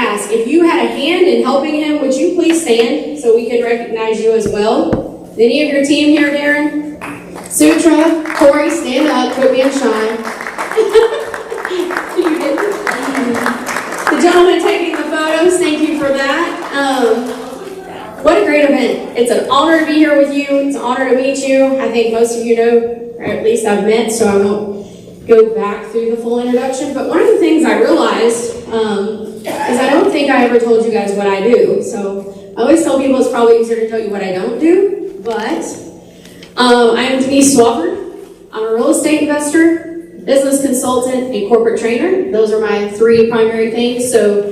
ask, if you had a hand in helping him, would you please stand so we can recognize you as well? Any of your team here, Darren? Sutra, Corey, stand up, quit being shy. The gentleman taking the photos, thank you for that. What a great event. It's an honor to be here with you. It's an honor to meet you. I think most of you know, or at least I've met, so I won't go back through the full introduction. But one of the things I realized is I don't think I ever told you guys what I do. So I always tell people it's probably easier to tell you what I don't do. But I am Denise Swafford. I'm a real estate investor, business consultant, and corporate trainer. Those are my three primary things. So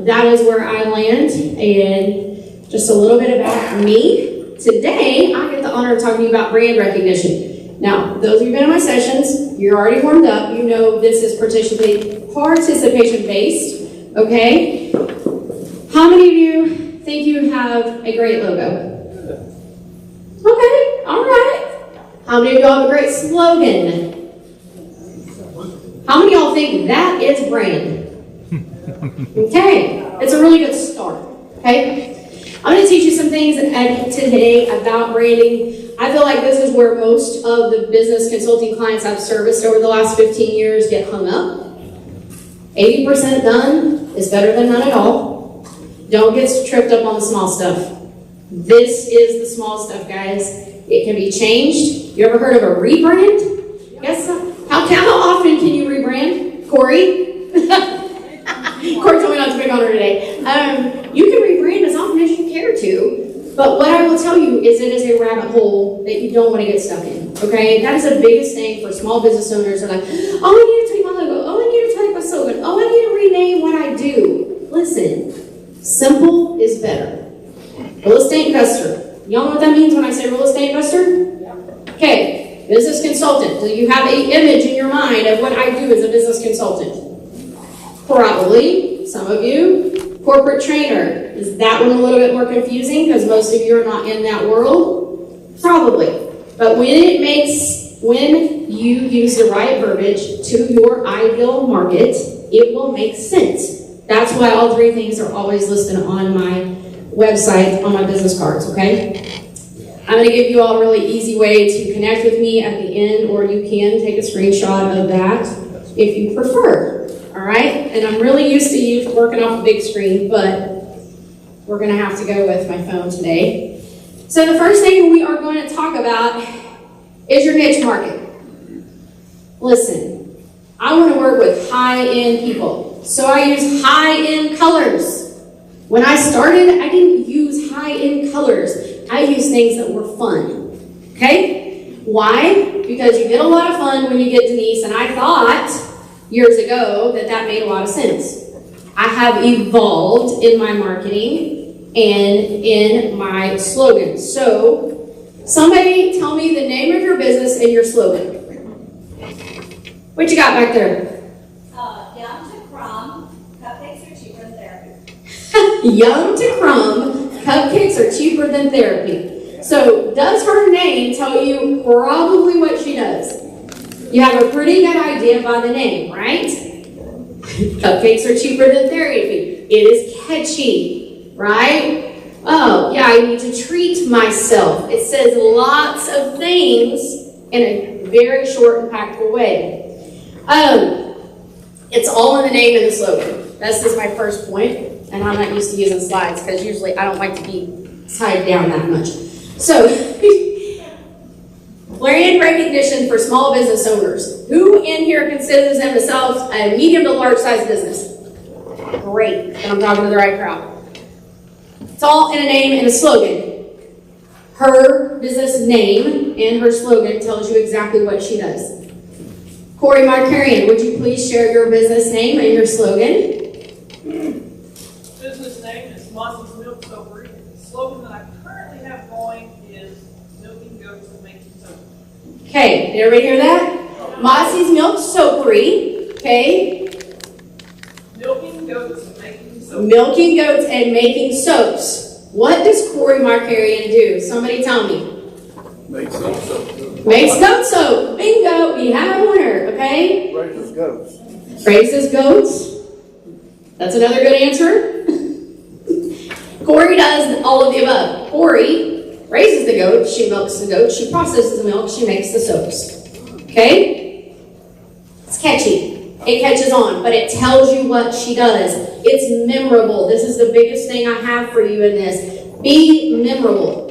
that is where I land. And just a little bit about me. Today, I get the honor of talking to you about brand recognition. Now, those of you who've been in my sessions, you're already warmed up. You know this is participation-based, okay? How many of you think you have a great logo? Okay, all right. How many of y'all have a great slogan? How many of y'all think that is brand? Okay, it's a really good start, okay? I'm going to teach you some things today about branding. I feel like this is where most of the business consulting clients I've serviced over the last 15 years get hung up. 80% done is better than none at all. Don't get tripped up on the small stuff. This is the small stuff, guys. It can be changed. You ever heard of a rebrand? Yes. How often can you rebrand? Corey? Corey told me not to pick on her today. You can rebrand as often as you care to, but what I will tell you is it is a rabbit hole that you don't want to get stuck in, okay? That is the biggest thing for small business owners. They're like, oh, I need to tweak my logo. Oh, I need to tweak my slogan. Oh, I need to rename what I do. Listen, simple is better. Real estate investor. Y'all know what that means when I say real estate investor? Yeah. Okay, business consultant. Do you have an image in your mind of what I do as a business consultant? Probably, some of you. Corporate trainer. Is that one a little bit more confusing because most of you are not in that world? Probably. But when you use the right verbiage to your ideal market, it will make sense. That's why all three things are always listed on my website, on my business cards, okay? I'm going to give you all a really easy way to connect with me at the end, or you can take a screenshot of that if you prefer. All right, and I'm really used to you working off a big screen, but we're going to have to go with my phone today. So the first thing we are going to talk about is your niche market. Listen, I want to work with high-end people, so I use high-end colors. When I started, I didn't use high-end colors. I used things that were fun, okay? Why? Because you get a lot of fun when you get Denise, and I thought years ago that made a lot of sense. I have evolved in my marketing and in my slogan. So, somebody tell me the name of your business and your slogan. What you got back there? Yum to crumb, cupcakes are cheaper than therapy. Yum to crumb, cupcakes are cheaper than therapy. So, does her name tell you probably what she does? You have a pretty good idea by the name, right? Cupcakes are cheaper than therapy. It is catchy, right? Oh, yeah, I need to treat myself. It says lots of things in a very short, impactful way. It's all in the name and the slogan. That's just my first point, and I'm not used to using slides because usually I don't like to be tied down that much. So, brand recognition for small business owners. Who in here considers themselves a medium to large size business? Great, and I'm talking to the right crowd. It's all in a name and a slogan. Her business name and her slogan tells you exactly what she does. Corey Markarian, would you please share your business name and your slogan? Business name is Mossy's Milk Soapery. The slogan that I currently have going is milking goats and making soap. Okay, did everybody hear that? Mossy's Milk Soapery, okay? Milking goats and making soap. Milking goats and making soaps. What does Corey Markarian do? Somebody tell me. Makes soap. Makes goat soap. Bingo, we have a winner, okay? Raises goats. Raises goats. That's another good answer. Corey does all of the above. Corey raises the goat, she milks the goat, she processes the milk, she makes the soaps. Okay? It's catchy. It catches on, but it tells you what she does. It's memorable. This is the biggest thing I have for you in this. Be memorable.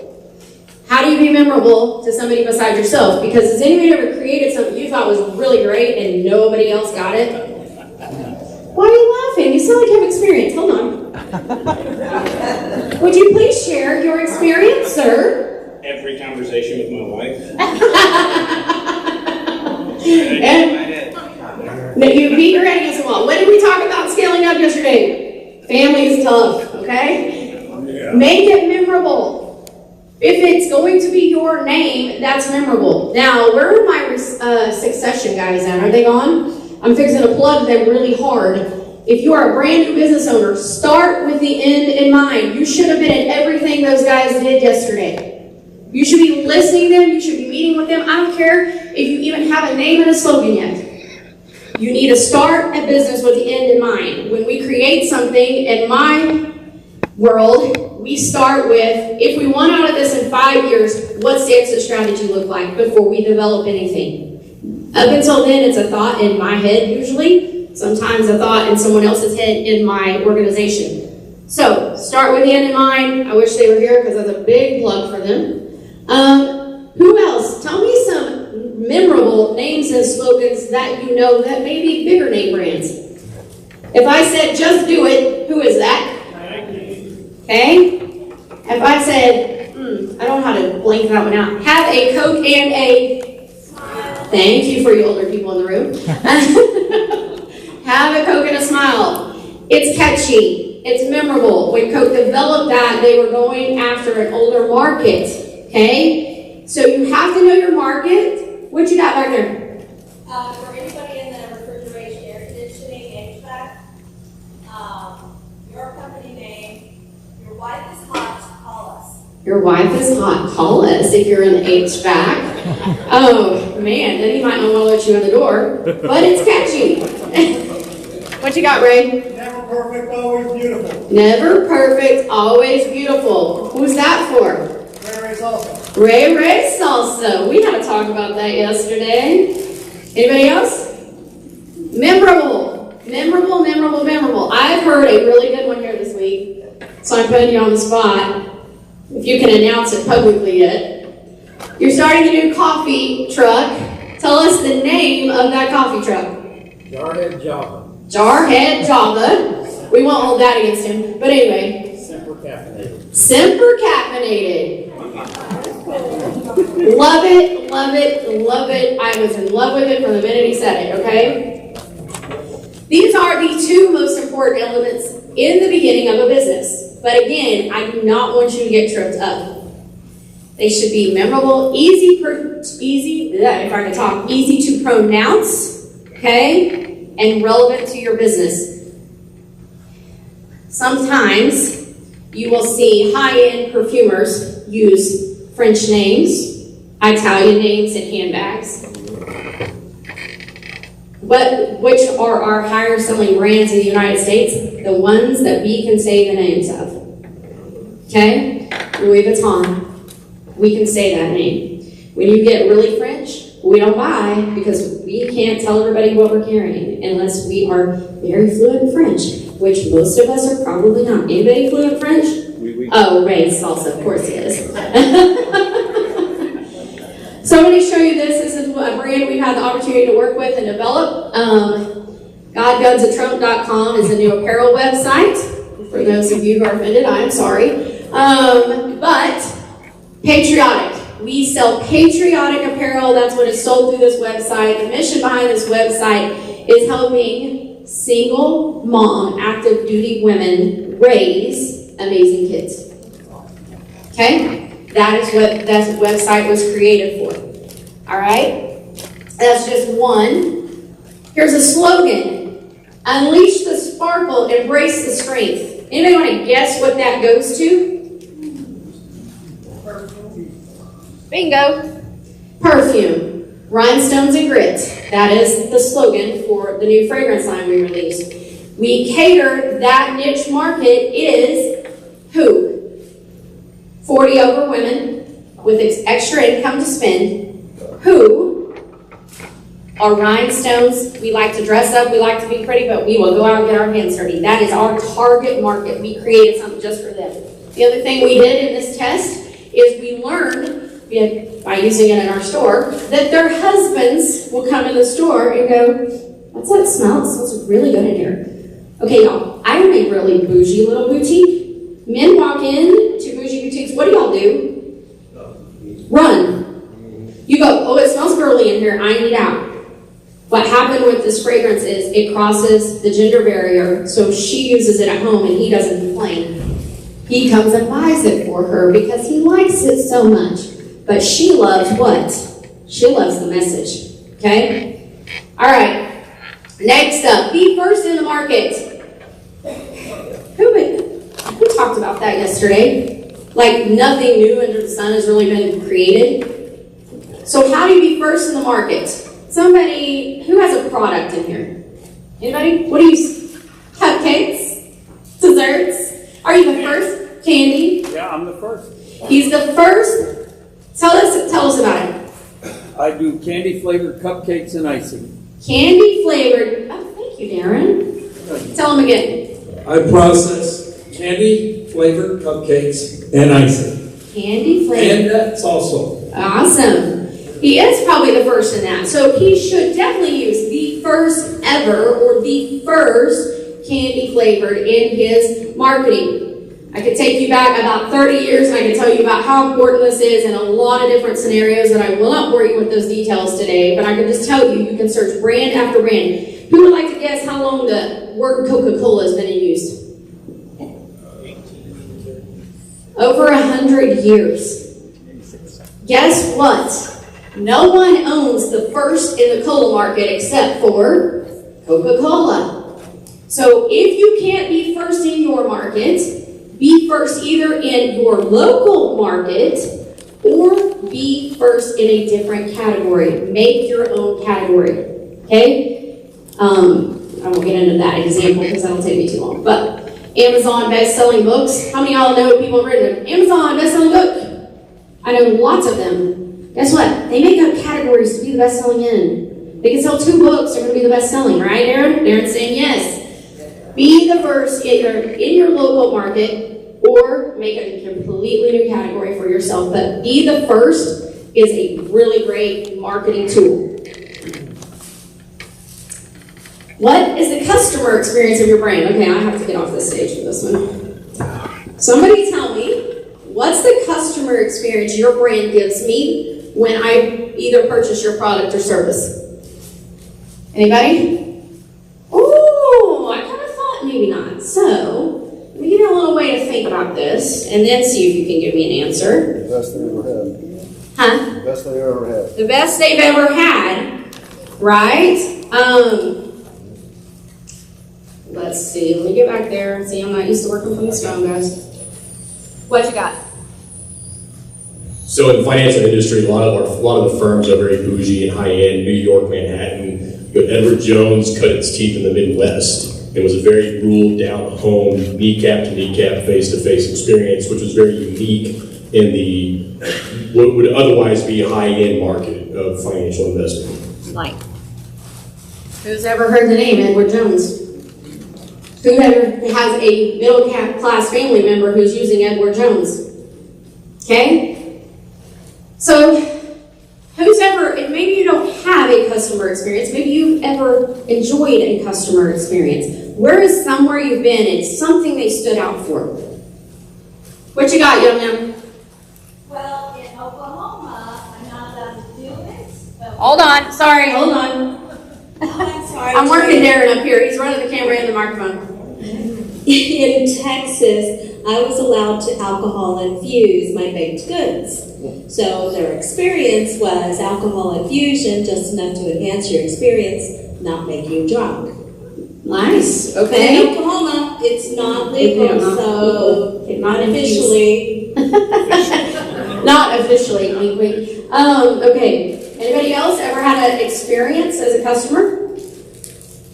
How do you be memorable to somebody besides yourself? Because has anybody ever created something you thought was really great and nobody else got it? Why are you laughing? You sound like you have experience. Hold on. Would you please share your experience, sir? Every conversation with my wife. And you beat your head against the wall. What did we talk about scaling up yesterday? Family is tough, okay? Yeah. Make it memorable. If it's going to be your name, that's memorable. Now, where are my succession guys at? Are they gone? I'm fixing to plug them really hard. If you are a brand new business owner, start with the end in mind. You should have been in everything those guys did yesterday. You should be listening to them. You should be meeting with them. I don't care if you even have a name and a slogan yet. You need to start a business with the end in mind. When we create something, in my world, we start with, if we want out of this in 5 years, what's the exit strategy look like before we develop anything? Up until then, it's a thought in my head usually, sometimes a thought in someone else's head in my organization. So, start with the end in mind. I wish they were here because that's a big plug for them. Who else? Tell me some memorable names and slogans that you know that may be bigger name brands. If I said, just do it, who is that? Okay? If I said, I don't know how to blank that one out. Have a Coke and a smile. Thank you for you older people in the room. Have a Coke and a smile. It's catchy. It's memorable. When Coke developed that, they were going after an older market. Okay? So you have to know your market. What you got back there? For anybody in the refrigeration, air conditioning, HVAC, your company name, your wife is hot, call us. Your wife is hot. Call us if you're in the HVAC. Oh, man, then he might not want to let you in the door. But it's catchy. What you got, Ray? Never perfect, always beautiful. Never perfect, always beautiful. Who's that for? Ray Salsa. Ray Salsa. We had to talk about that yesterday. Anybody else? Memorable. Memorable. I've heard a really good one here this week, so I'm putting you on the spot. If you can announce it publicly yet. You're starting a new coffee truck. Tell us the name of that coffee truck. Jarhead Java. Jarhead Java. We won't hold that against him. But anyway. Semper caffeinated. Semper caffeinated. Love it. I was in love with it from the minute he said it, okay? These are the two most important elements in the beginning of a business. But again, I do not want you to get tripped up. They should be memorable, easy to pronounce, okay? And relevant to your business. Sometimes you will see high-end perfumers use French names, Italian names, and handbags. Which are our higher selling brands in the United States? The ones that we can say the names of. Okay? Louis Vuitton. We can say that name. When you get really French, we don't buy because we can't tell everybody what we're carrying unless we are very fluent in French, which most of us are probably not. Anybody fluent in French? Oh, Ray Salsa, of course he is. So I'm going to show you this. This is a brand we've had the opportunity to work with and develop. GodGunsAndTrump.com is a new apparel website. For those of you who are offended, I am sorry. But patriotic. We sell patriotic apparel. That's what is sold through this website. The mission behind this website is helping single mom, active duty women raise amazing kids. Okay? That is what that website was created for. All right? That's just one. Here's a slogan. Unleash the sparkle, embrace the strength. Anybody want to guess what that goes to? Bingo. Perfume. Rhinestones and grit. That is the slogan for the new fragrance line we released. We cater, that niche market is who? 40 over women with extra income to spend, who are rhinestones. We like to dress up, we like to be pretty, but we will go out and get our hands dirty. That is our target market. We created something just for them. The other thing we did in this test is we learned, by using it in our store, that their husbands will come in the store and go, "What's that smell? It smells really good in here." Okay, y'all, I am a really bougie little boutique. Men walk in to bougie boutiques. What do y'all do? Run. You go, "Oh, it smells girly in here. I need out." What happened with this fragrance is it crosses the gender barrier, so she uses it at home and he doesn't complain. He comes and buys it for her because he likes it so much. But she loves what? She loves the message. Okay? All right. Next up, be first in the market. Who talked about that yesterday? Like nothing new under the sun has really been created. So how do you be first in the market? Somebody who has a product in here. Anybody? What do you? Cupcakes? Desserts? Are you the first? Candy? Yeah, I'm the first. He's the first. Tell us about it. I do candy flavored cupcakes and icing. Candy flavored. Oh, thank you, Darren. Tell him again. I process candy flavored cupcakes and icing. Candy flavored. And that's also. Awesome. He is probably the first in that. So he should definitely use the first ever or the first candy flavored in his marketing. I could take you back about 30 years and I can tell you about how important this is in a lot of different scenarios, and I will not bore you with those details today, but I can just tell you, you can search brand after brand. Who would like to guess how long the word Coca-Cola has been in use? Over 100 years. Guess what? No one owns the first in the cola market except for Coca-Cola. So if you can't be first in your market, be first either in your local market or be first in a different category. Make your own category. Okay? I won't get into that example because that'll take me too long. But Amazon best-selling books. How many of y'all know people have written them? Amazon best-selling book. I know lots of them. Guess what? They make up categories to be the best-selling in. They can sell 2 books, they're going to be the best-selling, right, Aaron? Aaron's saying yes. Be the first either in your local market or make a completely new category for yourself. But be the first is a really great marketing tool. What is the customer experience of your brand? Okay, I have to get off the stage for this one. Somebody tell me, what's the customer experience your brand gives me when I either purchase your product or service? Anybody? Oh, I kind of thought maybe not. So, let me give you a little way to think about this, and then see if you can give me an answer. The best they ever had. Huh? The best they ever had. The best they've ever had, right? Let's see. Let me get back there. See, I'm not used to working from this phone, guys. What you got? So in the financial industry, a lot of the firms are very bougie and high-end, New York, Manhattan. You know, Edward Jones cut its teeth in the Midwest. It was a very ruled down home, kneecap to kneecap, face-to-face experience, which was very unique in the what would otherwise be a high-end market of financial investment. Like, who's ever heard the name Edward Jones? Who ever has a middle class family member who's using Edward Jones? Okay? So, who's ever, if maybe you don't have a customer experience, maybe you've ever enjoyed a customer experience. Where is somewhere you've been and something they stood out for? What you got, young man? Well, in Oklahoma, I'm not allowed to do it. But Hold on. Sorry, hold on. I'm sorry. I'm working Darren up here. He's running the camera and the microphone. In Texas, I was allowed to alcohol infuse my baked goods. So their experience was alcohol infusion, just enough to enhance your experience, not make you drunk. Nice. But Okay. in Oklahoma, it's not legal, so not officially. Not officially, wink, wink. Okay. Anybody else ever had an experience as a customer?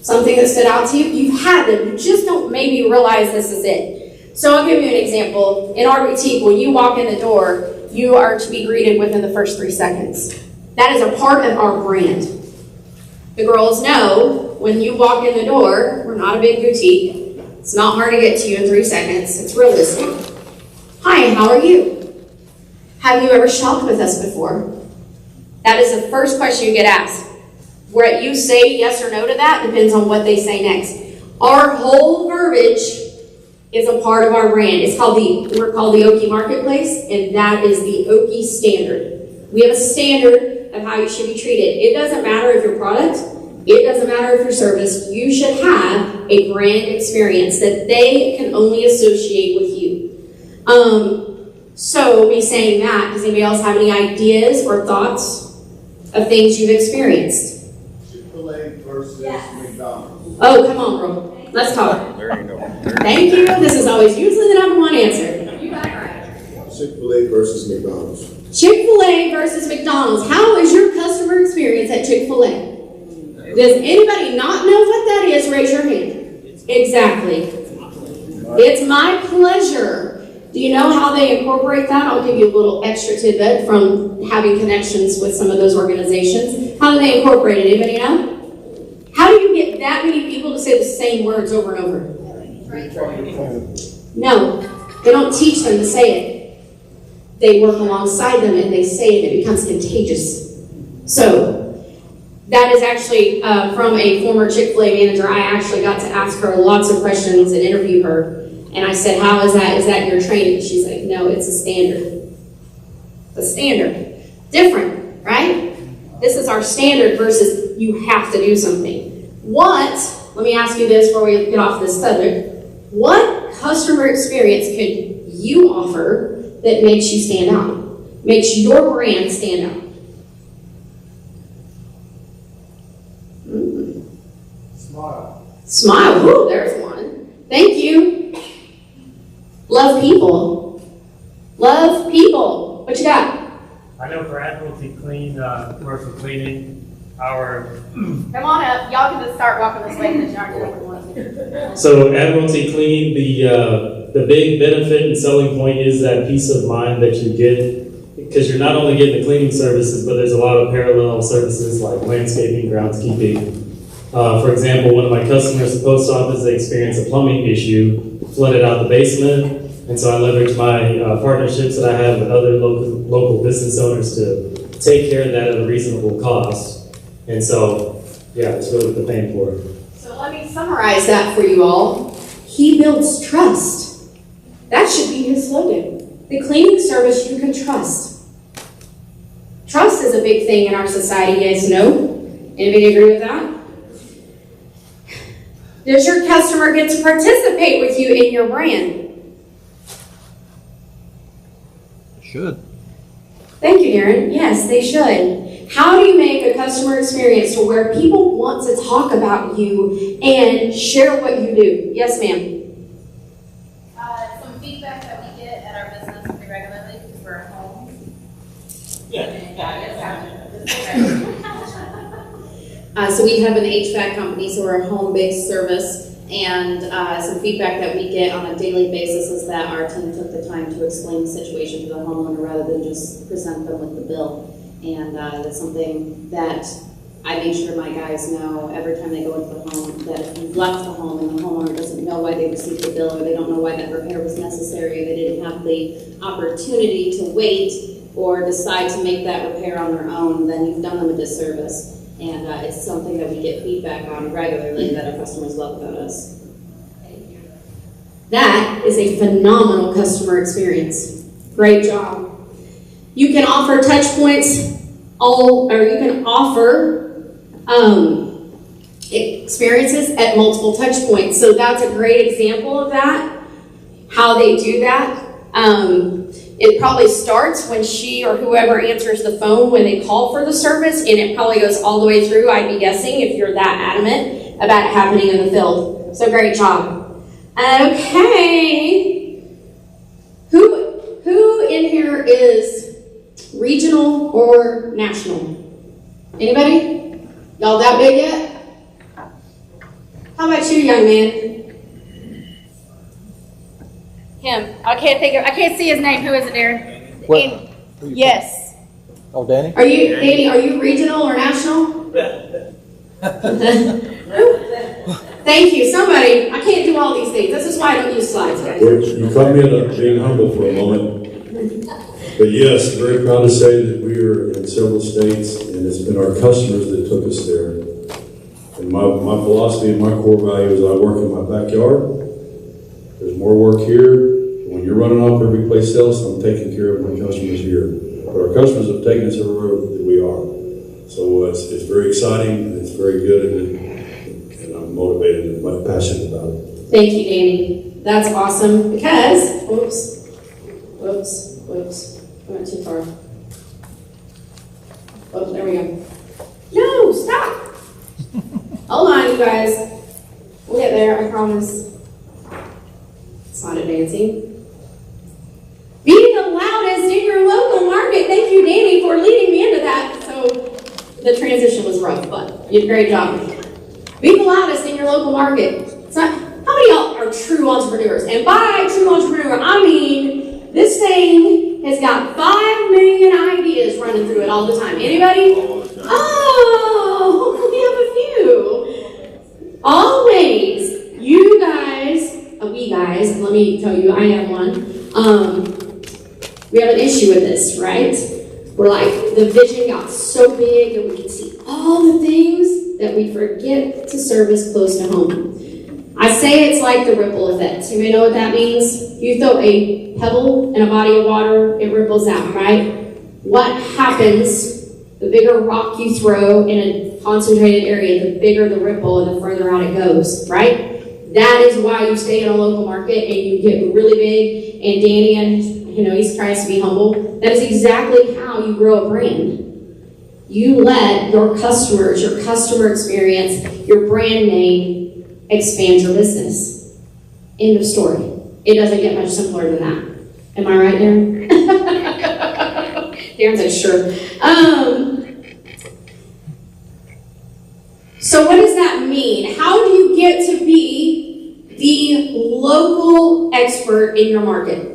Something that stood out to you? You've had them. You just don't maybe realize this is it. So I'll give you an example. In our boutique, when you walk in the door, you are to be greeted within the first 3 seconds. That is a part of our brand. The girls know when you walk in the door, we're not a big boutique. It's not hard to get to you in 3 seconds. It's realistic. Hi, how are you? Have you ever shopped with us before? That is the first question you get asked. Where you say yes or no to that depends on what they say next. Our whole verbiage is a part of our brand. We're called the Okie Marketplace, and that is the Okie standard. We have a standard of how you should be treated. It doesn't matter if your product, it doesn't matter if your service, you should have a brand experience that they can only associate with you. So me saying that, does anybody else have any ideas or thoughts of things you've experienced? Chick-fil-A versus McDonald's. Oh, come on, bro. Let's talk. Thank you. This is always usually the number one answer. You got it right. Chick-fil-A versus McDonald's. Chick-fil-A versus McDonald's. How is your customer experience at Chick-fil-A? Does anybody not know what that is? Raise your hand. Exactly. It's my pleasure. Do you know how they incorporate that? I'll give you a little extra tidbit from having connections with some of those organizations. How do they incorporate it? Anybody know? How do you get that many people to say the same words over and over? No, they don't teach them to say it. They work alongside them and they say it. It becomes contagious. So that is actually from a former Chick-fil-A manager. I actually got to ask her lots of questions and interview her. And I said, how is that? Is that your training? She's like, no, it's a standard. The standard. Different, right? This is our standard versus you have to do something. Let me ask you this before we get off this subject. What customer experience could you offer that makes you stand out? Makes your brand stand out? Smile. Smile. Ooh, there's one. Thank you. Love people. Love people. What you got? I know for Admiralty Clean, commercial cleaning, our... Come on up. Y'all can just start walking this way and then So Admiralty Clean, the big benefit and selling point is that peace of mind that you get, because you're not only getting the cleaning services, but there's a lot of parallel services like landscaping, groundskeeping. For example, one of my customers at the post office, they experienced a plumbing issue, flooded out the basement, and so I leveraged my partnerships that I have with other local business owners to take care of that at a reasonable cost. And so, yeah, it's really what they're paying for. So let me summarize that for you all. He builds trust. That should be his slogan. The cleaning service you can trust. Trust is a big thing in our society, you guys know. Anybody agree with that? Does your customer get to participate with you in your brand? Should. Thank you, Darren. Yes, they should. How do you make a customer experience to where people want to talk about you and share what you do? Yes, ma'am. Some feedback that we get at our business pretty regularly because we're at home. So we have an HVAC company, so we're a home-based service, and some feedback that we get on a daily basis is that our team took the time to explain the situation to the homeowner rather than just present them with the bill. And that's something that I make sure my guys know every time they go into the home, that if you've left the home and the homeowner doesn't know why they received the bill or they don't know why that repair was necessary, they didn't have the opportunity to wait or decide to make that repair on their own, then you've done them a disservice. And it's something that we get feedback on regularly that our customers love about us. That is a phenomenal customer experience. Great job. You can offer touch points, you can offer experiences at multiple touch points. So that's a great example of that, how they do that. It probably starts when she or whoever answers the phone when they call for the service, and it probably goes all the way through, I'd be guessing, if you're that adamant about it happening in the field. So great job. Okay. Who in here is regional or national? Anybody? Y'all that big yet? How about you, young man? Him. I can't see his name. Who is it, Darren? What? Yes. Oh, Danny? Danny, are you regional or national? Thank you. Somebody, I can't do all these things. This is why I don't use slides, guys. You caught me at being humble for a moment. But yes, very proud to say that we are in several states, and it's been our customers that took us there. And my philosophy and my core value is I work in my backyard. There's more work here. When you're running off every place else, I'm taking care of my customers here. But our customers have taken us everywhere that we are. So it's very exciting, and it's very good, and I'm motivated and passionate about it. Thank you, Danny. That's awesome because, whoops, I went too far. Oh, there we go. No, stop. Hold on, you guys. We'll get there, I promise. It's not advancing. Be the loudest in your local market. Thank you, Danny, for leading me into that. So the transition was rough, but you did a great job. Be the loudest in your local market. How many of y'all are true entrepreneurs? And by true entrepreneur, I mean this thing has got 5 million ideas running through it all the time. Anybody? Oh, we have a few. Always, you guys, we guys, let me tell you, I am one. We have an issue with this, right? We're like, the vision got so big that we can see all the things that we forget to service close to home. I say it's like the ripple effect. You may know what that means. You throw a pebble in a body of water, it ripples out, right? What happens, the bigger rock you throw in a concentrated area, the bigger the ripple and the further out it goes, right? That is why you stay in a local market and you get really big. And Danny, and he tries to be humble. That is exactly how you grow a brand. You let your customers, your customer experience, your brand name expand your business. End of story. It doesn't get much simpler than that. Am I right, Darren? Darren's like, sure. So what does that mean? How do you get to be the local expert in your market?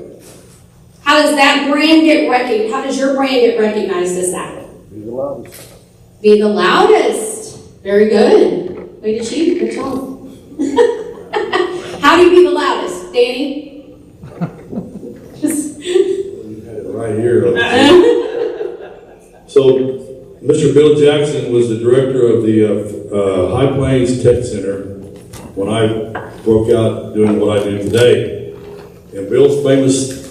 How does that brand get recognized? How does your brand get recognized as that? Be the loudest. Be the loudest. Very good. Way to cheat. Good job. How do you be the loudest, Danny? Right here. So, Mr. Bill Jackson was the director of the High Plains Tech Center when I broke out doing what I do today. And Bill's famous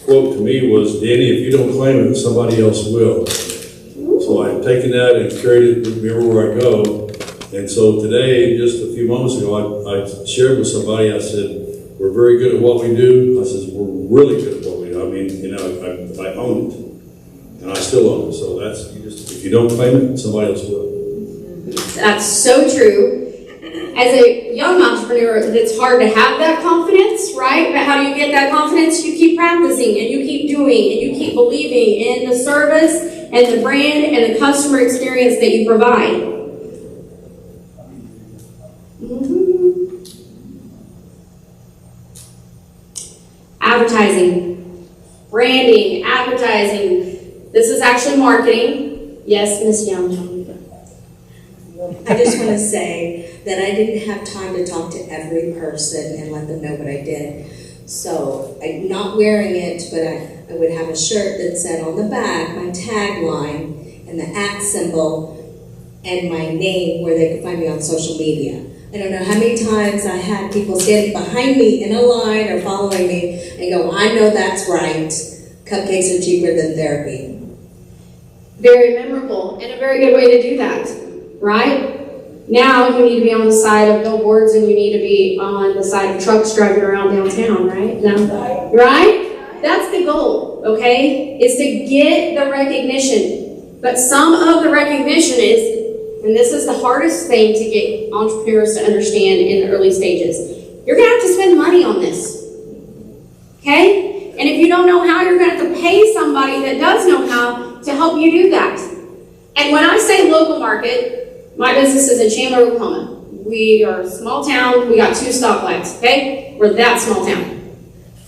quote to me was, "Danny, if you don't claim it, somebody else will." So I've taken that and carried it with me everywhere I go. And so today, just a few moments ago, I shared with somebody, I said, we're very good at what we do. I said, we're really good at what we do. I mean, I own it. And I still own it. So that's, if you don't claim it, somebody else will. That's so true. As a young entrepreneur, it's hard to have that confidence, right? But how do you get that confidence? You keep practicing and you keep doing and you keep believing in the service and the brand and the customer experience that you provide. Advertising, branding, advertising. This is actually marketing. Yes, Miss Young. I just want to say that I didn't have time to talk to every person and let them know what I did. So I'm not wearing it, but I would have a shirt that said on the back my tagline and the @ symbol and my name where they could find me on social media. I don't know how many times I had people standing behind me in a line or following me and go, I know that's right. Cupcakes are cheaper than therapy. Very memorable and a very good way to do that, right? Now you need to be on the side of billboards and you need to be on the side of trucks driving around downtown, right? No? Right? That's the goal, okay? Is to get the recognition. But some of the recognition is, and this is the hardest thing to get entrepreneurs to understand in the early stages. You're going to have to spend money on this. Okay? And if you don't know how, you're going to have to pay somebody that does know how to help you do that. And when I say local market, my business is in Chandler, Oklahoma. We are a small town. We got 2 stoplights, okay? We're that small town.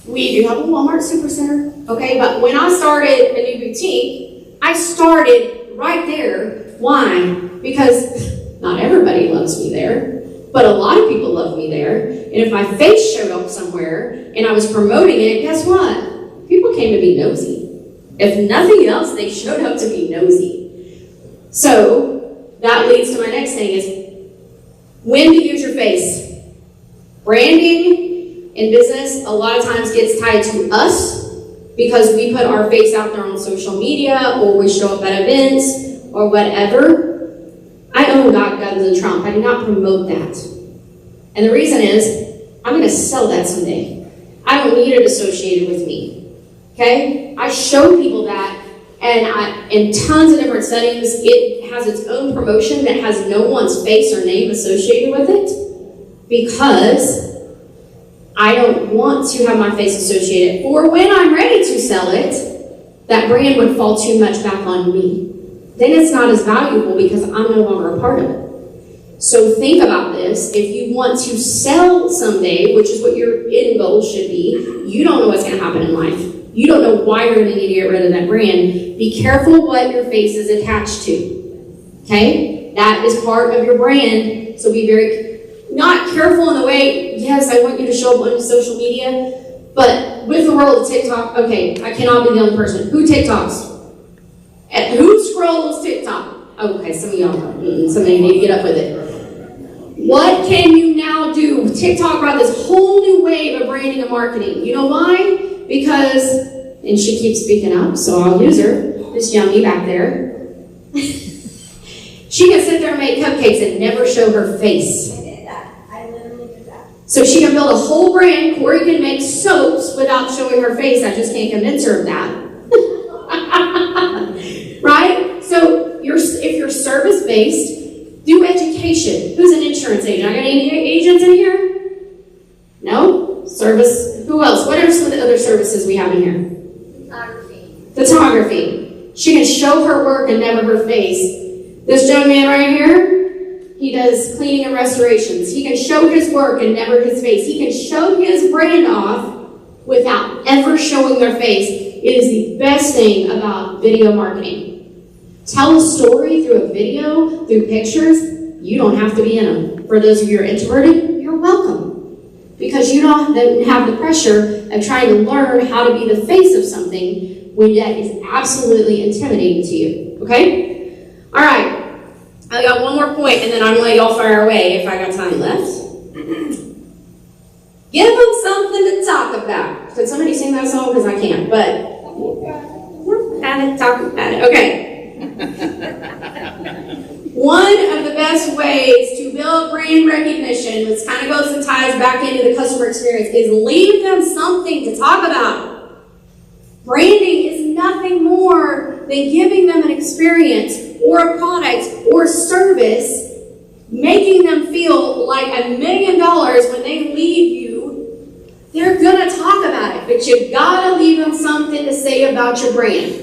We do have a Walmart Supercenter, okay? But when I started a new boutique, I started right there. Why? Because not everybody loves me there, but a lot of people love me there. And if my face showed up somewhere and I was promoting it, guess what? People came to be nosy. If nothing else, they showed up to be nosy. So that leads to my next thing is when to use your face. Branding in business a lot of times gets tied to us because we put our face out there on social media or we show up at events or whatever. I own God, Guns, and Trump. I do not promote that. And the reason is, I'm going to sell that someday. I don't need it associated with me. Okay? I show people that, and in tons of different settings, it has its own promotion that has no one's face or name associated with it because I don't want to have my face associated. Or when I'm ready to sell it, that brand would fall too much back on me. Then it's not as valuable because I'm no longer a part of it. So think about this. If you want to sell someday, which is what your end goal should be, you don't know what's going to happen in life. You don't know why you're going to need to get rid of that brand. Be careful what your face is attached to. Okay? That is part of your brand. So be very, not careful in the way, yes, I want you to show up on social media, but with the world of TikTok, okay, I cannot be the only person. Who TikToks? And who scrolls TikTok? Okay, some of y'all don't. Some of you need to get up with it. What can you now do? TikTok brought this whole new wave of branding and marketing. You know why? Because, and she keeps speaking up, so I'll use her. This youngie back there. She can sit there and make cupcakes and never show her face. I did that. I literally did that. So she can build a whole brand. Corey can make soaps without showing her face. I just can't convince her of that. Right? So if you're service-based, do education. Who's an insurance agent? I got any agents in here? No? Service. Who else? What are some of the other services we have in here? Photography. She can show her work and never her face. This young man right here, he does cleaning and restorations. He can show his work and never his face. He can show his brand off without ever showing their face. It is the best thing about video marketing. Tell a story through a video, through pictures. You don't have to be in them. For those of you who are introverted, you're welcome. Because you don't have the pressure of trying to learn how to be the face of something when that is absolutely intimidating to you. Okay? All right. I got one more point, and then I'm going to let y'all fire away if I got time left. Give them something to talk about. Could somebody sing that song? Because I can't, but we're kind of talking about it. Okay. One of the best ways to build brand recognition, which kind of goes and ties back into the customer experience, is leave them something to talk about. Branding is nothing more than giving them an experience or a product or a service, making them feel like $1 million when they leave you. They're going to talk about it, but you've got to leave them something to say about your brand.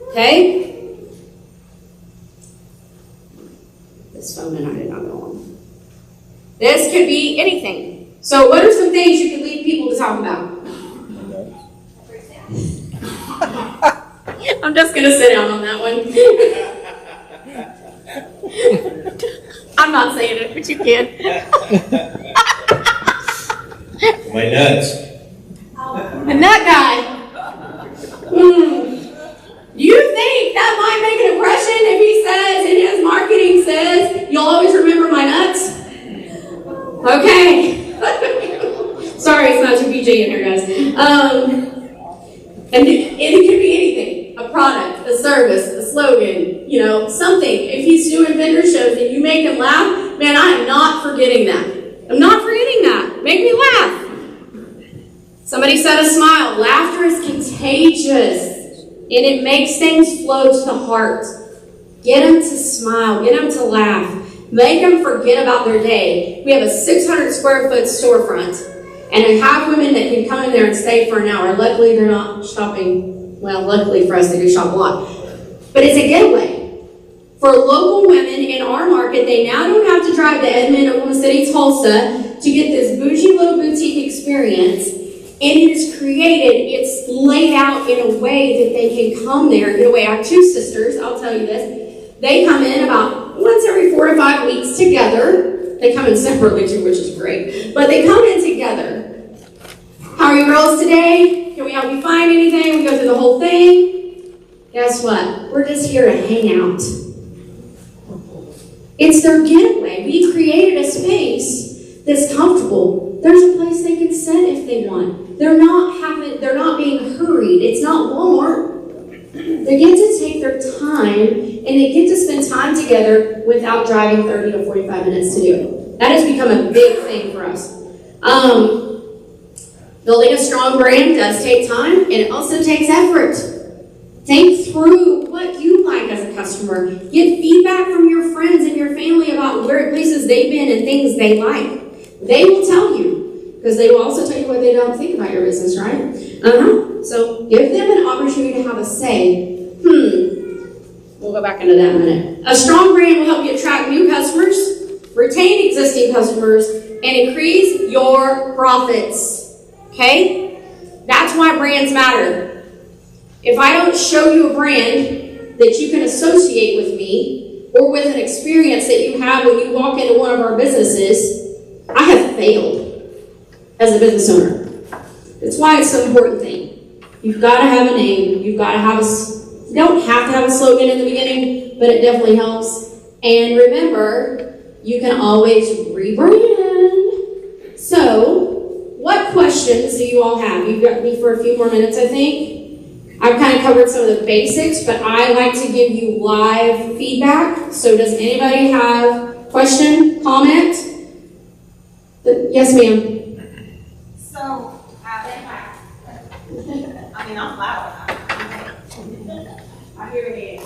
Okay? This phone and I did not go on. This could be anything. So what are some things you could leave people to talk about? I'm just going to sit down on that one. I'm not saying it, but you can. My nuts. The nut guy. Do you think that might make an impression if he says, in his marketing says, you'll always remember my nuts? Okay. Sorry, it's not too PG in here, guys. And it could be anything. A product, a service, a slogan, something. If he's doing vendor shows and you make him laugh, man, I am not forgetting that. I'm not forgetting that. Make me laugh. Somebody said a smile. Laughter is contagious. And it makes things flow to the heart. Get them to smile. Get them to laugh. Make them forget about their day. We have a 600 square foot storefront. And I have women that can come in there and stay for an hour. Luckily, they're not shopping. Well, luckily for us, they do shop a lot. But it's a getaway. For local women in our market, they now don't have to drive to Edmond, Oklahoma City, Tulsa to get this bougie little boutique experience. And it is created, it's laid out in a way that they can come there and get away. I have two sisters, I'll tell you this. They come in about once every 4 to 5 weeks together. They come in separately too, which is great. But they come in together. How are you girls today? Can we help you find anything? We go through the whole thing. Guess what? We're just here to hang out. It's their getaway. We created a space that's comfortable. There's a place they can sit if they want. They're not being hurried. It's not Walmart. They get to take their time and they get to spend time together without driving 30 to 45 minutes to do it. That has become a big thing for us. Building a strong brand does take time and it also takes effort. Think through what you like as a customer. Get feedback from your friends and your family about where places they've been and things they like. They will tell you, because they will also tell you what they don't think about your business, right? So give them an opportunity to have a say. We'll go back into that in a minute. A strong brand will help you attract new customers, retain existing customers, and increase your profits. Okay? That's why brands matter. If I don't show you a brand that you can associate with me or with an experience that you have when you walk into one of our businesses, I have failed as a business owner. That's why it's an important thing. You've got to have a name. You've got to have you don't have to have a slogan in the beginning, but it definitely helps. And remember, you can always rebrand. So, what questions do you all have? You've got me for a few more minutes, I think. I've kind of covered some of the basics, but I like to give you live feedback. So does anybody have a question, comment? Yes, ma'am. So, I'm loud. I hear it.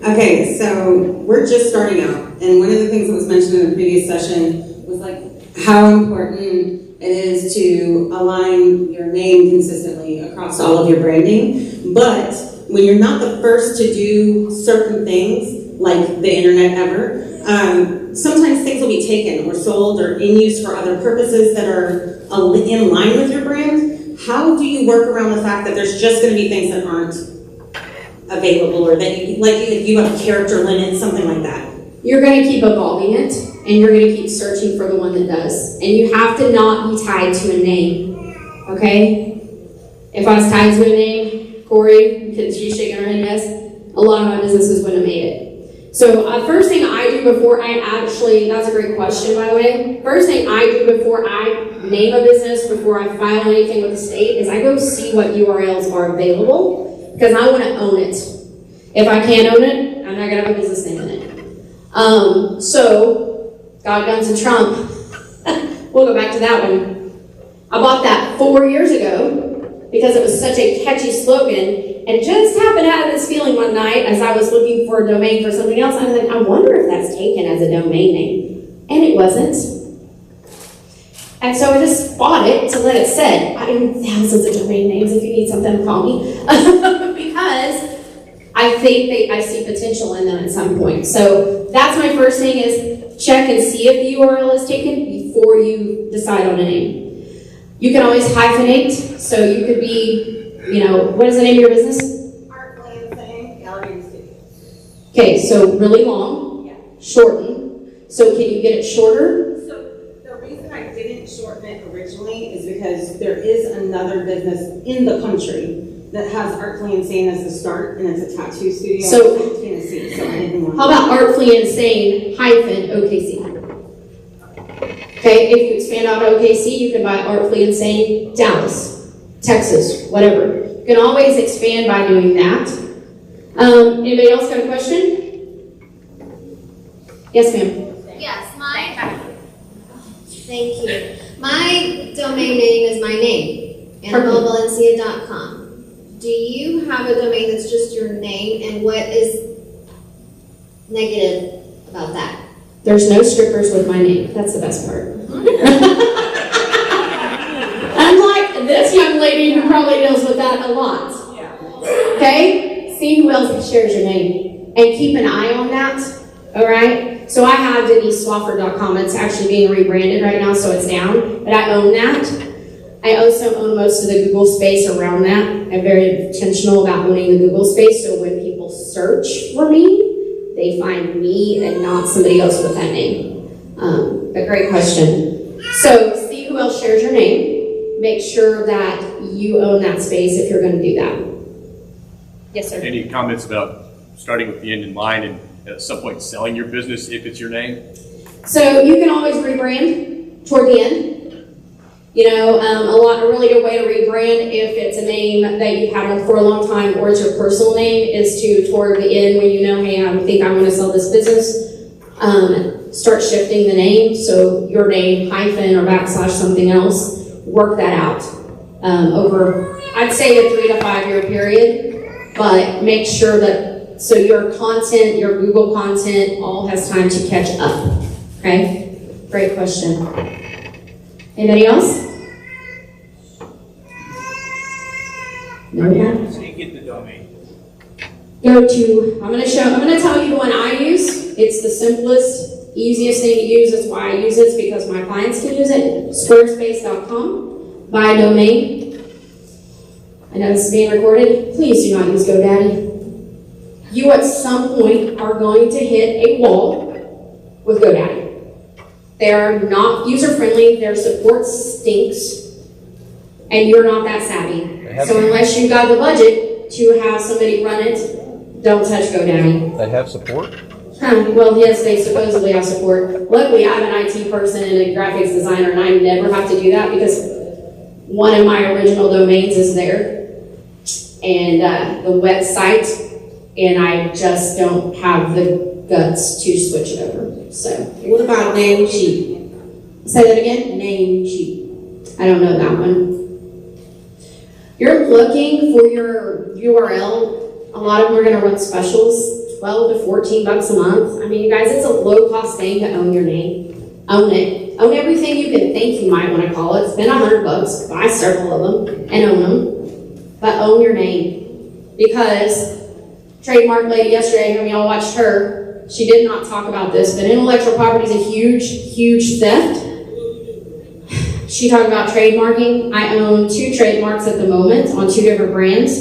Okay, so we're just starting out, and one of the things that was mentioned in the previous session was like how important it is to align your name consistently across all of your branding. But when you're not the first to do certain things, like the internet ever, sometimes things will be taken or sold or in use for other purposes that are in line with your brand. How do you work around the fact that there's just going to be things that aren't available, or that if you have character limits, something like that? You're going to keep evolving it, and you're going to keep searching for the one that does. And you have to not be tied to a name, okay? If I was tied to a name, Corey, because she's shaking her head yes, a lot of my businesses wouldn't have made it. So first thing I do before I actually, that's a great question, by the way. First thing I do before I name a business, before I file anything with the state, is I go see what URLs are available, because I want to own it. If I can't own it, I'm not going to have a business name in it. So, God, Guns, and Trump. We'll go back to that one. I bought that 4 years ago because it was such a catchy slogan, and just happened out of this feeling one night as I was looking for a domain for something else. I was like, I wonder if that's taken as a domain name. And it wasn't. And so I just bought it to let it sit. I have thousands of domain names. If you need something, call me. Because I think I see potential in them at some point. So that's my first thing, is check and see if the URL is taken before you decide on a name. You can always hyphenate, so you could be, what is the name of your business? Art Lansing, Gallery and Studios. Okay, so really long, Yeah. Shorten. So can you get it shorter? So the reason I didn't shorten it originally is because there is another business in the country that has Artfully Insane as the start, and it's a tattoo studio in Tennessee. So I didn't want. How about Artfully Insane -OKC? Okay, if you expand out OKC, you can buy Artfully Insane Dallas, Texas, whatever. You can always expand by doing that. Anybody else got a question? Yes, ma'am. Yes, thank you. My domain name is my name, AnnabelleValencia.com. Do you have a domain that's just your name, and what is negative about that? There's no strippers with my name. That's the best part. Unlike this young lady who probably deals with that a lot. Okay? See who else shares your name. And keep an eye on that, all right? So I have DeniseSwafford.com. It's actually being rebranded right now, so it's down, but I own that. I also own most of the Google space around that. I'm very intentional about owning the Google space, so when people search for me, they find me and not somebody else with that name. But great question. So see who else shares your name. Make sure that you own that space if you're going to do that. Yes, sir. Any comments about starting with the end in mind and at some point selling your business if it's your name? So you can always rebrand toward the end. You know, a really good way to rebrand if it's a name that you've had on for a long time or it's your personal name is to toward the end when you know, hey, I think I'm going to sell this business, start shifting the name. So your name, hyphen or backslash something else, work that out over, I'd say a 3 to 5 year period, but make sure that, so your content, your Google content all has time to catch up, okay? Great question. Anybody else? No one? So you get the domain. Go to, I'm going to tell you the one I use. It's the simplest, easiest thing to use. That's why I use it, because my clients can use it. Squarespace.com. Buy a domain. I know this is being recorded. Please do not use GoDaddy. You at some point are going to hit a wall with GoDaddy. They're not user-friendly, their support stinks, and you're not that savvy. So unless you've got the budget to have somebody run it, don't touch GoDaddy. They have support? Well, yes, they supposedly have support. Luckily, I'm an IT person and a graphics designer, and I never have to do that because one of my original domains is there, and the website, and I just don't have the guts to switch it over. So, what about Namecheap? Say that again. Namecheap. I don't know that one. You're looking for your URL. A lot of them are going to run specials, 12 to 14 bucks a month. I mean, you guys, it's a low-cost thing to own your name. Own it. Own everything you can think you might want to call it. Spend $100, buy several of them, and own them. But own your name, because trademark lady yesterday, when y'all watched her. She did not talk about this, but intellectual property is a huge, huge theft. She talked about trademarking. I own 2 trademarks at the moment on 2 different brands.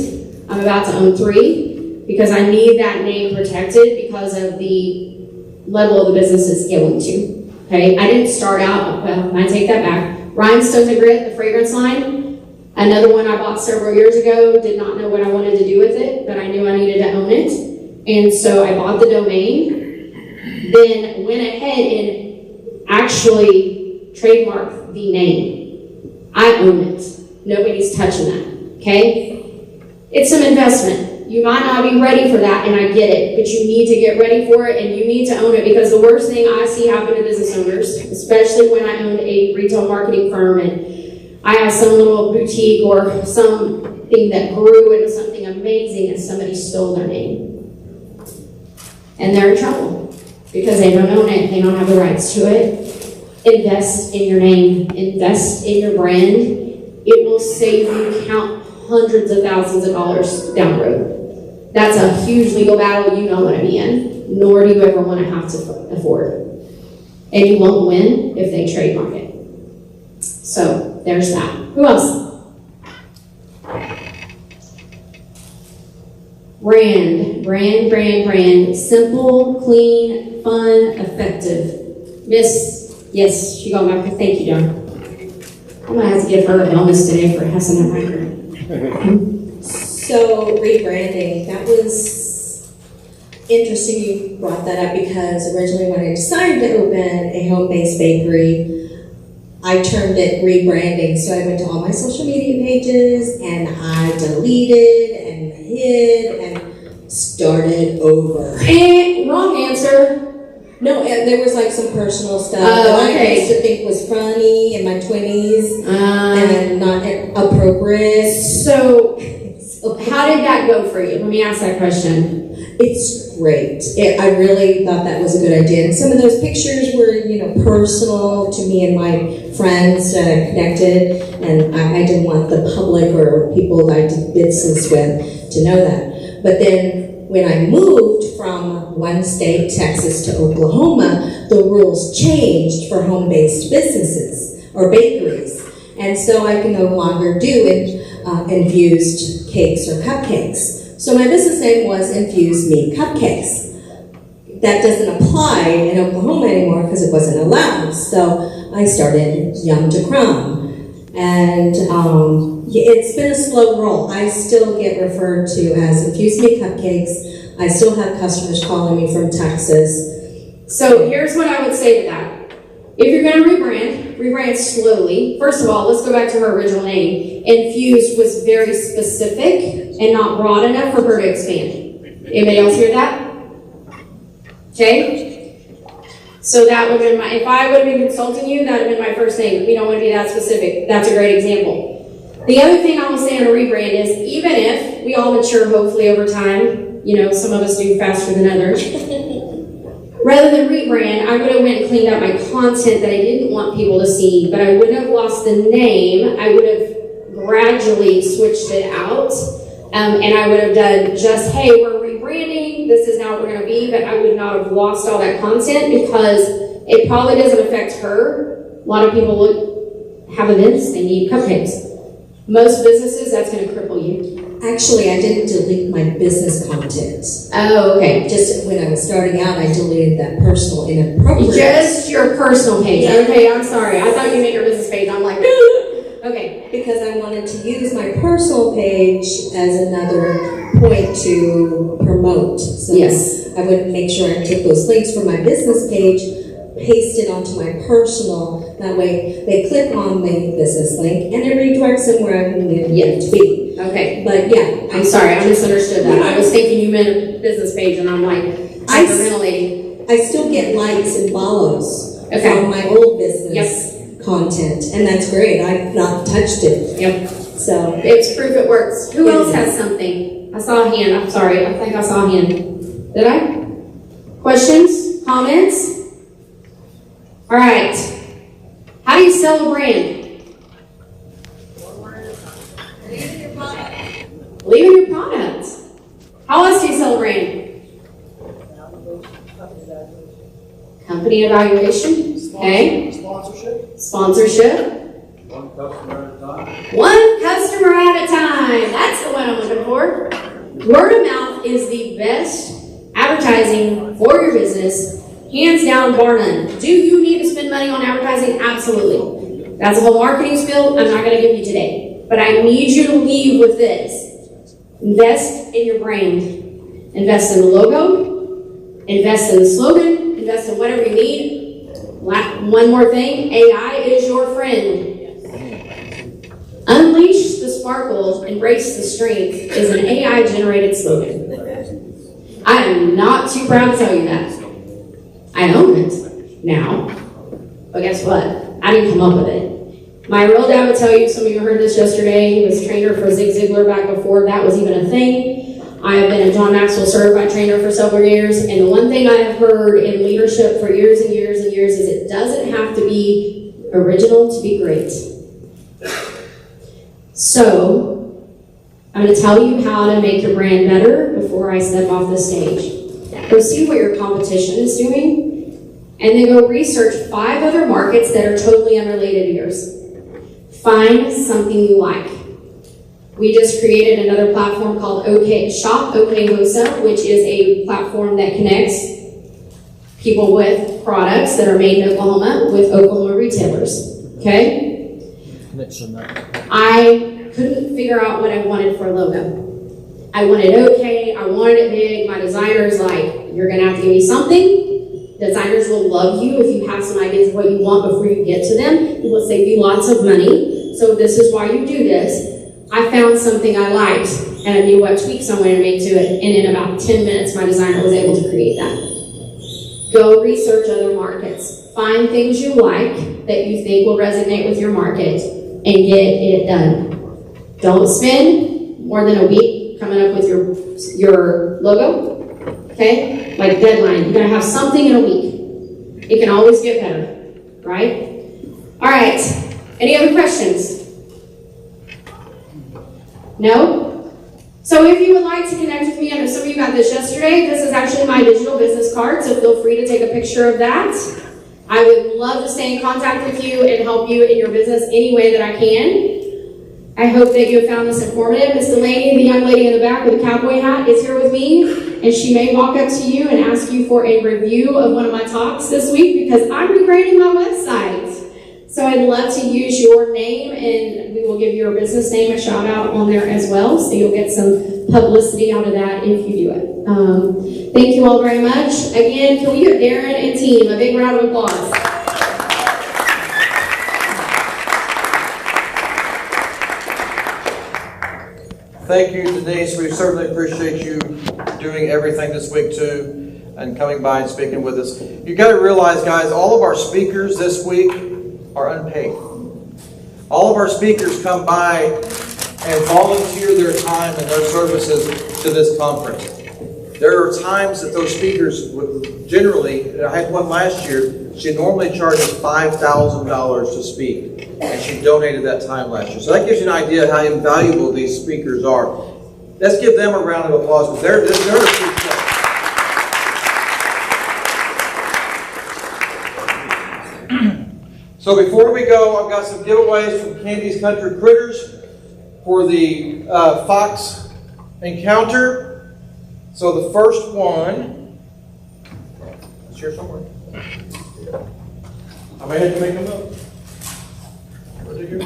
I'm about to own 3 because I need that name protected because of the level of the business it's going to. Okay, I didn't start out, well, I take that back. Rhinestones and Grit, the fragrance line, another one I bought several years ago, did not know what I wanted to do with it, but I knew I needed to own it. And so I bought the domain, then went ahead and actually trademarked the name. I own it. Nobody's touching that, okay? It's some investment. You might not be ready for that, and I get it, but you need to get ready for it, and you need to own it, because the worst thing I see happen to business owners, especially when I owned a retail marketing firm, and I have some little boutique or something that grew into something amazing, and somebody stole their name. And they're in trouble because they don't own it, they don't have the rights to it. Invest in your name, invest in your brand. It will save you count hundreds of thousands of dollars down the road. That's a huge legal battle you don't want to be in, nor do you ever want to have to afford. And you won't win if they trademark it. So there's that. Who else? Brand. Simple, clean, fun, effective. Miss, yes, she got back. Thank you, John. I'm going to have to give her a bonus today for having that record. So, rebranding, that was interesting you brought that up, because originally when I decided to open a home-based bakery, I termed it rebranding. So I went to all my social media pages and I deleted and hid and started over. Wrong answer. No, there was like some personal stuff that I used to think was funny in my 20s and not appropriate. So how did that go for you? Let me ask that question. It's great. I really thought that was a good idea. And some of those pictures were, personal to me and my friends connected. And I didn't want the public or people that I did business with to know that. But then when I moved from one state, Texas, to Oklahoma, the rules changed for home-based businesses or bakeries. And so I can no longer do infused cakes or cupcakes. So my business name was Infused Meat Cupcakes. That doesn't apply in Oklahoma anymore because it wasn't allowed. So I started Yum to Crumb. And it's been a slow roll. I still get referred to as Infused Meat Cupcakes. I still have customers calling me from Texas. So here's what I would say to that. If you're going to rebrand slowly. First of all, let's go back to her original name. Infused was very specific and not broad enough for her to expand. Anybody else hear that? Okay? So that would have been if I would have been consulting you, that would have been my first name. We don't want to be that specific. That's a great example. The other thing I will say on a rebrand is, even if we all mature hopefully over time, some of us do faster than others, rather than rebrand, I would have went and cleaned up my content that I didn't want people to see, but I wouldn't have lost the name. I would have gradually switched it out, and I would have done just, hey, we're rebranding, this is now what we're going to be, but I would not have lost all that content because it probably doesn't affect her. A lot of people have events, they need cupcakes. Most businesses, that's going to cripple you. Actually, I didn't delete my business content. Oh, okay. Just when I was starting out, I deleted that personal inappropriate. Just your personal page. Yeah. Okay, I'm sorry. I thought you meant your business page. I'm like, okay. Because I wanted to use my personal page as another point to promote. So yes. I would make sure I took those links from my business page, paste it onto my personal. That way they click on the business link and it redirects them where I need it to be. Okay. But yeah. I'm sorry, I misunderstood that. I was thinking you meant a business page and I'm like, hyperventilating. I still get likes and follows from my old business content. And that's great. I've not touched it. Yep. So it's proof it works. Who else has something? I saw a hand. I'm sorry. I think I saw a hand. Did I? Questions? Comments? All right. How do you sell a brand? Believe in your product. How else do you sell a brand? Company evaluation. Okay. Sponsorship. One customer at a time. One customer at a time. That's the one I'm looking for. Word of mouth is the best advertising for your business. Hands down, bar none. Do you need to spend money on advertising? Absolutely. That's a whole marketing spiel I'm not going to give you today. But I need you to leave with this. Invest in your brand. Invest in the logo. Invest in the slogan. Invest in whatever you need. One more thing. AI is your friend. Unleash the sparkles, embrace the strength is an AI-generated slogan. I am not too proud to tell you that. I own it now. But guess what? I didn't come up with it. My real dad would tell you, some of you heard this yesterday, he was trainer for Zig Ziglar back before that was even a thing. I have been a John Maxwell certified trainer for several years, and the one thing I have heard in leadership for years and years and years is it doesn't have to be original to be great. So, I'm going to tell you how to make your brand better before I step off the stage. Go see what your competition is doing, and then go research 5 other markets that are totally unrelated to yours. Find something you like. We just created another platform called Shop OK Hosa, which is a platform that connects people with products that are made in Oklahoma with Oklahoma retailers. Okay? I couldn't figure out what I wanted for a logo. I wanted OK, I wanted it big. My designer's like, you're going to have to give me something. Designers will love you if you have some ideas of what you want before you get to them. It will save you lots of money. So this is why you do this. I found something I liked, and I knew what tweaks I wanted to make to it. And in about 10 minutes, my designer was able to create that. Go research other markets. Find things you like that you think will resonate with your market, and get it done. Don't spend more than a week coming up with your logo. Okay? Like deadline. You're going to have something in a week. It can always get better. Right? All right. Any other questions? No? So if you would like to connect with me, I know some of you got this yesterday. This is actually my digital business card, so feel free to take a picture of that. I would love to stay in contact with you and help you in your business any way that I can. I hope that you have found this informative. Miss Delaney, the young lady in the back with the cowboy hat, is here with me, and she may walk up to you and ask you for a review of one of my talks this week because I'm regrading my website. So I'd love to use your name, and we will give your business name a shout out on there as well, so you'll get some publicity out of that if you do it. Thank you all very much. Again, can we give Darren and team a big round of applause? Thank you, Denise. We certainly appreciate you doing everything this week too, and coming by and speaking with us. You got to realize, guys, all of our speakers this week are unpaid. All of our speakers come by and volunteer their time and their services to this conference. There are times that those speakers would generally, I had one last year, she normally charges $5,000 to speak, and she donated that time last year. So that gives you an idea of how invaluable these speakers are. Let's give them a round of applause, because they're a appreciated. So before we go, I've got some giveaways from Candy's Country Critters for the Fox Encounter. So the first one, it's here somewhere. I may have to make them up. Where's it here?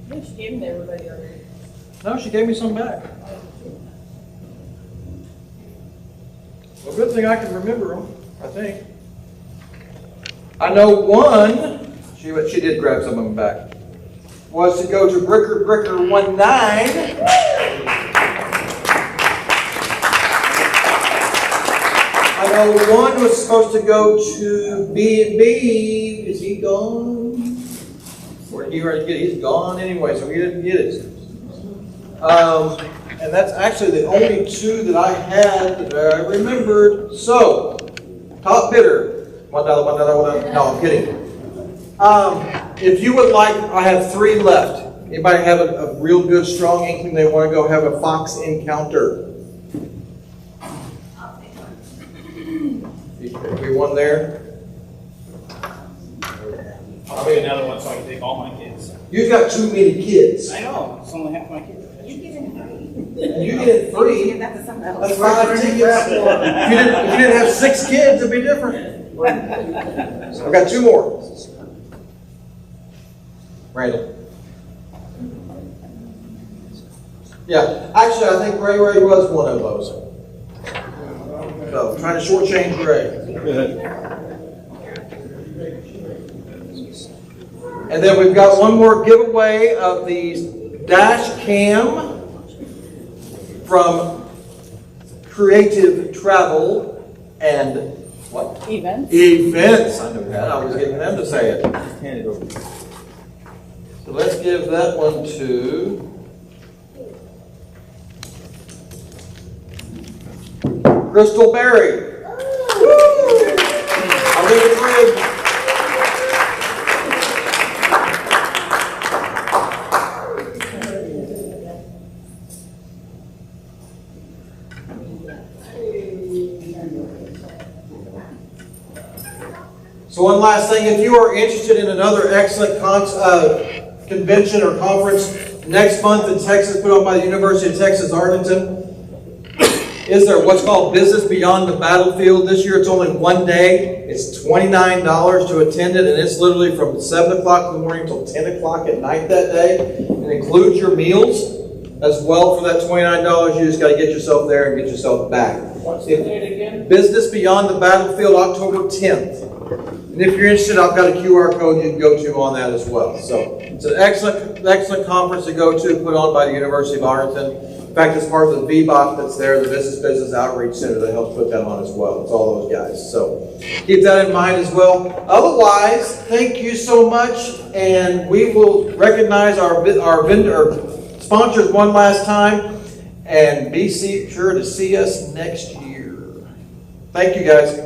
I think she gave them to everybody already. No, she gave me some back. Well, good thing I can remember them, I think. I know one, she did grab some of them back, was to go to Bricker 19. I know one was supposed to go to B&B. Is he gone? Where did he already get it? He's gone anyway, so he didn't get it. And that's actually the only two that I had that I remembered. So, top bidder, $1. No, I'm kidding. If you would like, I have 3 left. Anybody have a real good, strong inkling they want to go have a Fox Encounter? Everyone there? I'll get another one so I can take all my kids. You've got too many kids. I know, it's only half my kids. And you get it free. That's 5 tickets. If you didn't have 6 kids, it'd be different. I've got 2 more. Randall. Yeah, actually, I think Ray was one of those. So, trying to shortchange Ray. And then we've got one more giveaway of the dash cam from Creative Travel and what? Events. Events. I knew that. I was getting them to say it. So let's give that one to Crystal Berry. I'll leave it free. So one last thing, if you are interested in another excellent convention or conference next month in Texas, put on by the University of Texas, Arlington, is there what's called Business Beyond the Battlefield. This year it's only one day. It's $29 to attend it, and it's literally from 7 o'clock in the morning till 10 o'clock at night that day. It includes your meals as well for that $29. You just got to get yourself there and get yourself back. What's the date again? Business Beyond the Battlefield, October 10th. And if you're interested, I've got a QR code you can go to on that as well. So it's an excellent conference to go to, put on by the University of Arlington. In fact, it's part of the VBOT that's there, the Business Outreach Center that helps put that on as well. It's all those guys. So keep that in mind as well. Otherwise, thank you so much, and we will recognize our vendor sponsors one last time, and be sure to see us next year. Thank you, guys.